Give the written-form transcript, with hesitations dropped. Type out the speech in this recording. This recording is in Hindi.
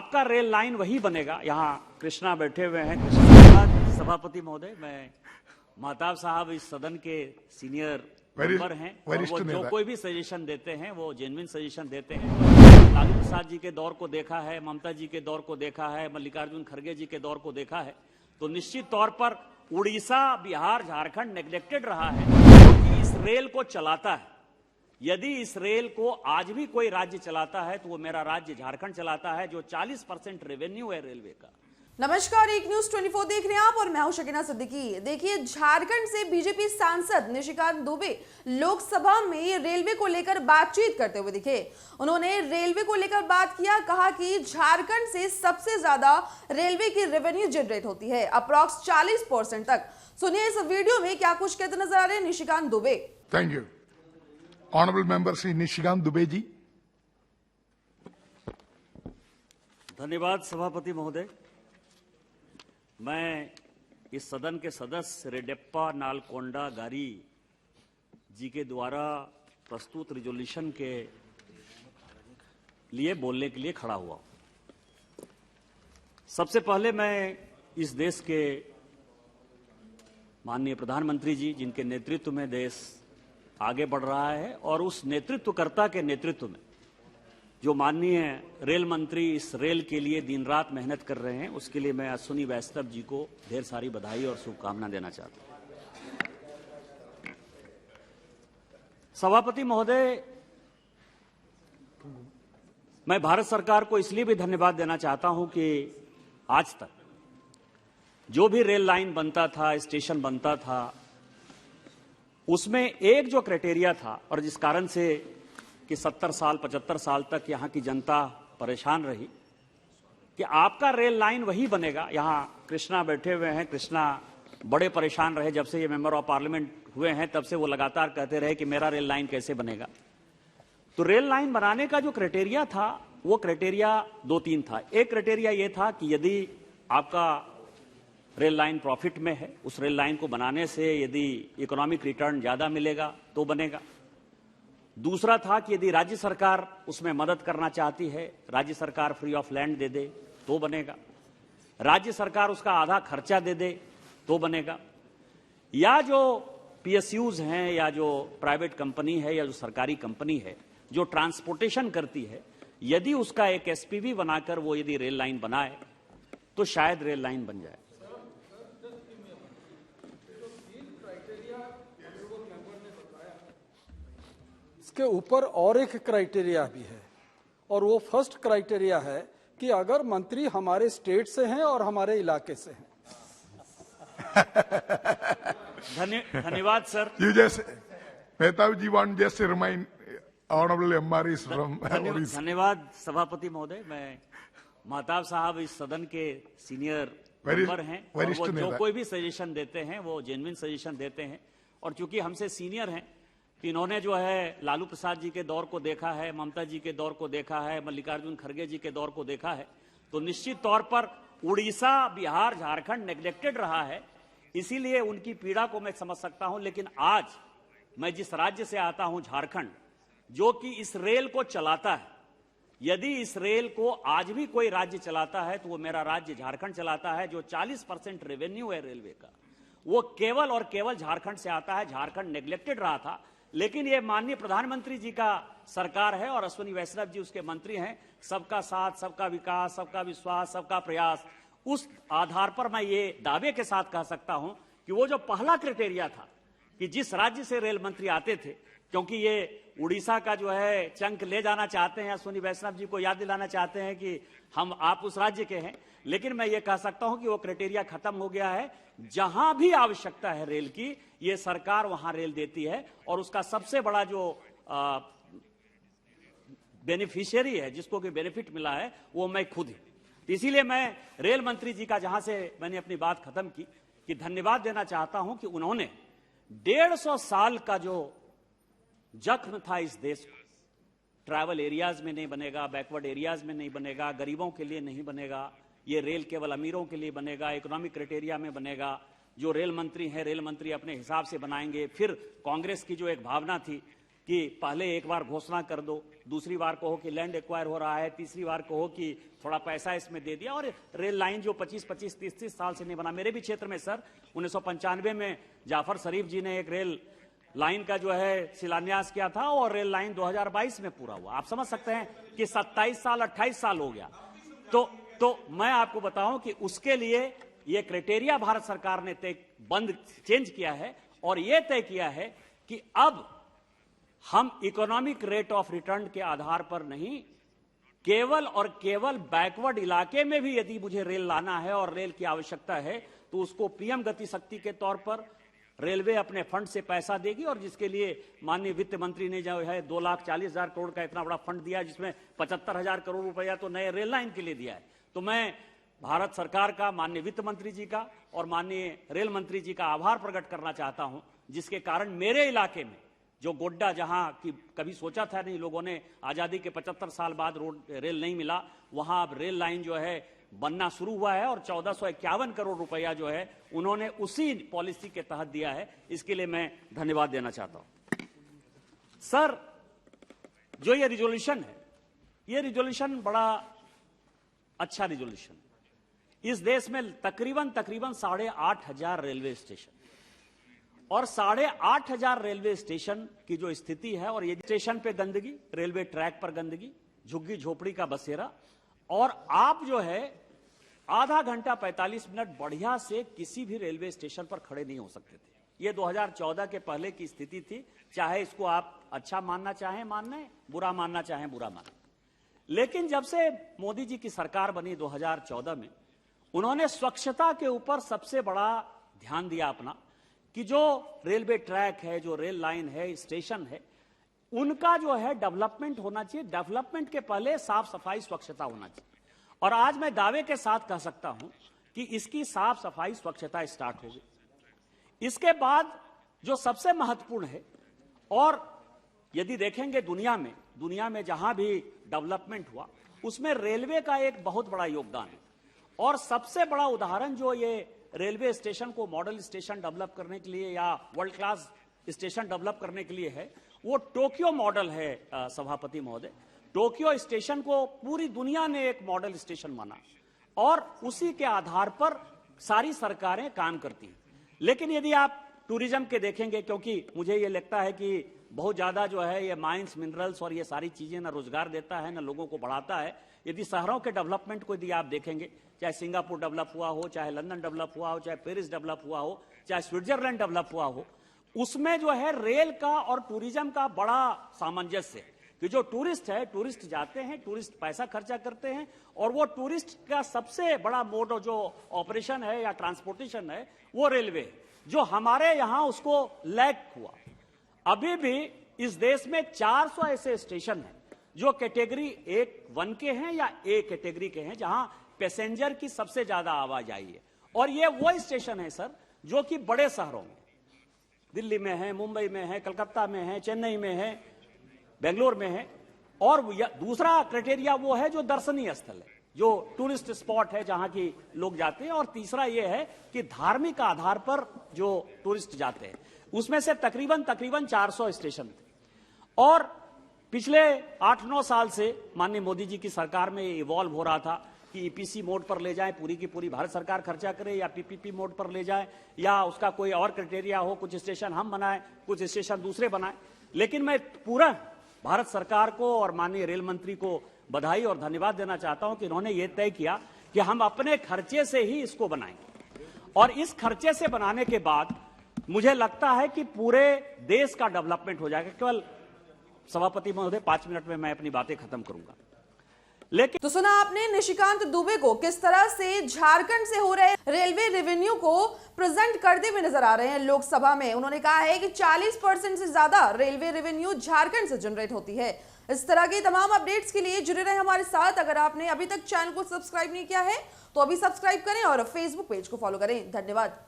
आपका रेल लाइन वही बनेगा। यहाँ कृष्णा बैठे हुए हैं। कृष्णा सभापति महोदय, मैं महताब साहब इस सदन के सीनियर मेंबर हैं और वो जो कोई भी सजेशन देते हैं वो जेन्युइन सजेशन देते हैं। लालू प्रसाद जी के दौर को देखा है, ममता जी के दौर को देखा है, मल्लिकार्जुन खड़गे जी के दौर को देखा है, तो निश्चित तौर पर उड़ीसा, बिहार, झारखंड नेग्लेक्टेड रहा है क्योंकि इस रेल को चलाता है। यदि इस रेल को आज भी कोई राज्य चलाता है तो वो मेरा राज्य झारखंड चलाता है, जो 40% रेवेन्यू है रेलवे का। नमस्कार, एक न्यूज 24 देख रहे हैं आप और मैं हूं शकीना सिद्दीकी। देखिए, झारखंड से बीजेपी सांसद निशिकांत दुबे लोकसभा में रेलवे को लेकर बातचीत करते हुए दिखे। उन्होंने रेलवे को लेकर बात किया, कहा कि झारखंड से सबसे ज्यादा रेलवे की रेवेन्यू जनरेट होती है, अप्रॉक्स 40% तक। सुनिए इस वीडियो में क्या कुछ कहते नजर आ रहे हैं Nishikant Dubey. Thank you. Honourable member Shri Nishikant Dubey ji. धन्यवाद सभापति महोदय। मैं इस सदन के सदस्य रेड्डेप्पा नालकोंडा गारी जी के द्वारा प्रस्तुत रिजोल्यूशन के लिए बोलने के लिए खड़ा हुआ। सबसे पहले मैं इस देश के माननीय प्रधानमंत्री जी, जिनके नेतृत्व में देश आगे बढ़ रहा है, और उस नेतृत्वकर्ता के नेतृत्व में जो माननीय रेल मंत्री इस रेल के लिए दिन रात मेहनत कर रहे हैं, उसके लिए मैं अश्विनी वैष्णव जी को ढेर सारी बधाई और शुभकामना देना चाहता हूं। सभापति महोदय, मैं भारत सरकार को इसलिए भी धन्यवाद देना चाहता हूं कि आज तक जो भी रेल लाइन बनता था, स्टेशन बनता था, उसमें एक जो क्राइटेरिया था और जिस कारण से कि 70 साल 75 साल तक यहाँ की जनता परेशान रही कि आपका रेल लाइन वही बनेगा। यहाँ कृष्णा बैठे हुए हैं। कृष्णा बड़े परेशान रहे, जब से ये मेंबर ऑफ पार्लियामेंट हुए हैं तब से वो लगातार कहते रहे कि मेरा रेल लाइन कैसे बनेगा। तो रेल लाइन बनाने का जो क्राइटेरिया था वो क्राइटेरिया 2-3 था। एक क्राइटेरिया ये था कि यदि आपका रेल लाइन प्रॉफिट में है, उस रेल लाइन को बनाने से यदि इकोनॉमिक रिटर्न ज्यादा मिलेगा तो बनेगा। दूसरा था कि यदि राज्य सरकार उसमें मदद करना चाहती है, राज्य सरकार फ्री ऑफ लैंड दे दे तो बनेगा, राज्य सरकार उसका आधा खर्चा दे दे तो बनेगा, या जो पीएसयूज हैं या जो प्राइवेट कंपनी है या जो सरकारी कंपनी है जो ट्रांसपोर्टेशन करती है, यदि उसका एक एसपीवी बनाकर वो यदि रेल लाइन बनाए तो शायद रेल लाइन बन जाए। के ऊपर और एक क्राइटेरिया भी है, और वो फर्स्ट क्राइटेरिया है कि अगर मंत्री हमारे स्टेट से हैं और हमारे इलाके से हैं। धन्यवाद sir. You just, Mehtab ji want just to remind honorable MRs from Odisha. धन्यवाद सभापति महोदय। मैं महताब साहब इस सदन के सीनियर मेंबर हैं और वो जो कोई भी सजेशन देते हैं वो जेन्युइन सजेशन देते हैं, और चूंकि हमसे सीनियर हैं कि इन्होंने जो है लालू प्रसाद जी के दौर को देखा है, ममता जी के दौर को देखा है, मल्लिकार्जुन खड़गे जी के दौर को देखा है, तो निश्चित तौर पर उड़ीसा, बिहार, झारखंड नेग्लेक्टेड रहा है। इसीलिए उनकी पीड़ा को मैं समझ सकता हूं। लेकिन आज मैं जिस राज्य से आता हूं, झारखंड, जो कि इस रेल को चलाता है, यदि इस रेल को आज भी कोई राज्य चलाता है तो वो मेरा राज्य झारखंड चलाता है, जो 40% रेवेन्यू है रेलवे का, वो केवल और केवल झारखंड से आता है। झारखंड नेग्लेक्टेड रहा था, लेकिन ये माननीय प्रधानमंत्री जी का सरकार है और अश्विनी वैष्णव जी उसके मंत्री हैं। सबका साथ, सबका विकास, सबका विश्वास, सबका प्रयास, उस आधार पर मैं ये दावे के साथ कह सकता हूं कि वो जो पहला क्राइटेरिया था कि जिस राज्य से रेल मंत्री आते थे, क्योंकि ये उड़ीसा का जो है चंक ले जाना चाहते हैं, अश्विनी वैष्णव जी को याद दिलाना चाहते हैं कि आप उस राज्य के हैं, लेकिन मैं ये कह सकता हूं कि वो क्राइटेरिया खत्म हो गया है। जहां भी आवश्यकता है रेल की, ये सरकार वहां रेल देती है, और उसका सबसे बड़ा जो बेनिफिशियरी है, जिसको कि बेनिफिट मिला है, वो मैं खुद ही। इसीलिए मैं रेल मंत्री जी का, जहां से मैंने अपनी बात खत्म की, कि धन्यवाद देना चाहता हूं कि उन्होंने 150 साल का जो जख्म था इस देश को, ट्रैवल एरियाज में नहीं बनेगा, बैकवर्ड एरियाज में नहीं बनेगा, गरीबों के लिए नहीं बनेगा, ये रेल केवल अमीरों के लिए बनेगा, इकोनॉमिक क्राइटेरिया में बनेगा, जो रेल मंत्री हैं, रेल मंत्री अपने हिसाब से बनाएंगे। फिर कांग्रेस की जो एक भावना थी कि पहले एक बार घोषणा कर दो, दूसरी बार कहो कि लैंड एक्वायर हो रहा है, तीसरी बार कहो कि थोड़ा पैसा इसमें दे दिया, और रेल लाइन जो 25-25, 30-30 साल से नहीं बना। मेरे भी क्षेत्र में सर 1995 में जाफर शरीफ जी ने एक रेल लाइन का जो है शिलान्यास किया था, और रेल लाइन 2022 में पूरा हुआ। आप समझ सकते हैं कि 27 साल 28 साल हो गया। तो मैं आपको बताऊं कि उसके लिए ये क्राइटेरिया भारत सरकार ने चेंज किया है, और ये तय किया है कि अब हम इकोनॉमिक रेट ऑफ रिटर्न के आधार पर नहीं, केवल और केवल बैकवर्ड इलाके में भी यदि मुझे रेल लाना है और रेल की आवश्यकता है, तो उसको पीएम गति शक्ति के तौर पर रेलवे अपने फंड से पैसा देगी, और जिसके लिए माननीय वित्त मंत्री ने जो है 2,40,000 करोड़ का इतना बड़ा फंड दिया, जिसमें 75,000 करोड़ रुपया तो नए रेल लाइन के लिए दिया है। तो मैं भारत सरकार का, माननीय वित्त मंत्री जी का और माननीय रेल मंत्री जी का आभार प्रकट करना चाहता हूं, जिसके कारण मेरे इलाके में जो गोड्डा, जहां की कभी सोचा था नहीं लोगों ने, आजादी के 75 साल बाद रेल नहीं मिला, वहां अब रेल लाइन जो है बनना शुरू हुआ है, और 1451 करोड़ रुपया जो है उन्होंने उसी पॉलिसी के तहत दिया है। इसके लिए मैं धन्यवाद देना चाहता हूं। सर, जो ये रिजोल्यूशन है, ये रिजोल्यूशन बड़ा अच्छा रिजोल्यूशन है। इस देश में तकरीबन 8,500 रेलवे स्टेशन, और 8,500 रेलवे स्टेशन की जो स्थिति है, और ये स्टेशन पे गंदगी, रेलवे ट्रैक पर गंदगी, झुग्गी झोपड़ी का बसेरा, और आप जो है आधा घंटा 45 मिनट बढ़िया से किसी भी रेलवे स्टेशन पर खड़े नहीं हो सकते थे। ये 2014 के पहले की स्थिति थी, चाहे इसको आप अच्छा मानना चाहें मानना, बुरा मानना चाहें बुरा मानना। लेकिन जब से मोदी जी की सरकार बनी 2014 में, उन्होंने स्वच्छता के ऊपर सबसे बड़ा ध्यान दिया अपना, कि जो रेलवे ट्रैक है, जो रेल लाइन है, स्टेशन है, उनका जो है डेवलपमेंट होना चाहिए। डेवलपमेंट के पहले साफ सफाई, स्वच्छता होना चाहिए। और आज मैं दावे के साथ कह सकता हूं कि इसकी साफ सफाई, स्वच्छता स्टार्ट हो गई। इसके बाद जो सबसे महत्वपूर्ण है, और यदि देखेंगे दुनिया में जहां भी डेवलपमेंट हुआ, उसमें रेलवे का एक बहुत बड़ा योगदान है। और सबसे बड़ा उदाहरण जो ये रेलवे स्टेशन को मॉडल स्टेशन डेवलप करने के लिए या वर्ल्ड क्लास स्टेशन डेवलप करने के लिए है, वो टोक्यो मॉडल है। सभापति महोदय, टोक्यो स्टेशन को पूरी दुनिया ने एक मॉडल स्टेशन माना, और उसी के आधार पर सारी सरकारें काम करती हैं। लेकिन यदि आप टूरिज्म के देखेंगे, क्योंकि मुझे ये लगता है कि बहुत ज्यादा जो है ये माइंस, मिनरल्स और ये सारी चीजें ना रोजगार देता है, ना लोगों को बढ़ाता है। यदि शहरों के डेवलपमेंट को यदि आप देखेंगे, चाहे सिंगापुर डेवलप हुआ हो, चाहे लंदन डेवलप हुआ हो, चाहे पेरिस डेवलप हुआ हो, चाहे स्विट्जरलैंड डेवलप हुआ हो, उसमें जो है रेल का और टूरिज्म का बड़ा सामंजस्य है। कि जो टूरिस्ट जाते हैं, टूरिस्ट पैसा खर्चा करते हैं, और वो टूरिस्ट का सबसे बड़ा मोड जो ऑपरेशन है या ट्रांसपोर्टेशन है, वो रेलवे है, जो हमारे यहां उसको लैग हुआ। अभी भी इस देश में 400 ऐसे स्टेशन हैं जो कैटेगरी 1 के हैं या ए कैटेगरी के हैं, जहां पैसेंजर की सबसे ज्यादा आवाजाही है। और ये वो स्टेशन है सर, जो कि बड़े शहरों में, दिल्ली में है, मुंबई में है, कलकत्ता में है, चेन्नई में है, बेंगलोर में है। और दूसरा क्राइटेरिया वो है जो दर्शनीय स्थल है, जो टूरिस्ट स्पॉट है, जहां की लोग जाते हैं। और तीसरा ये है कि धार्मिक आधार पर जो टूरिस्ट जाते हैं, उसमें से तकरीबन 400 स्टेशन थे। और पिछले 8-9 साल से माननीय मोदी जी की सरकार में इवॉल्व हो रहा था कि ईपीसी मोड पर ले जाए, पूरी की पूरी भारत सरकार खर्चा करे, या पीपीपी मोड पर ले जाए, या उसका कोई और क्राइटेरिया हो, कुछ स्टेशन हम बनाए, कुछ स्टेशन दूसरे बनाए। लेकिन मैं पूरा भारत सरकार को और माननीय रेल मंत्री को बधाई और धन्यवाद देना चाहता हूं कि उन्होंने ये तय किया कि हम अपने खर्चे से ही इसको बनाएंगे। और इस खर्चे से बनाने के बाद मुझे लगता है कि पूरे देश का डेवलपमेंट हो जाएगा। केवल सभापति महोदय 5 मिनट में मैं अपनी बातें खत्म करूंगा। लेकिन तो सुना आपने निशिकांत दुबे को किस तरह से झारखंड से हो रहे रेलवे रेवेन्यू को प्रेजेंट करते हुए नजर आ रहे हैं लोकसभा में। उन्होंने कहा है कि 40% से ज्यादा रेलवे रेवेन्यू झारखंड से जनरेट होती है। इस तरह की तमाम अपडेट्स के लिए जुड़े रहे हमारे साथ। अगर आपने अभी तक चैनल को सब्सक्राइब नहीं किया है तो अभी सब्सक्राइब करें और फेसबुक पेज को फॉलो करें। धन्यवाद।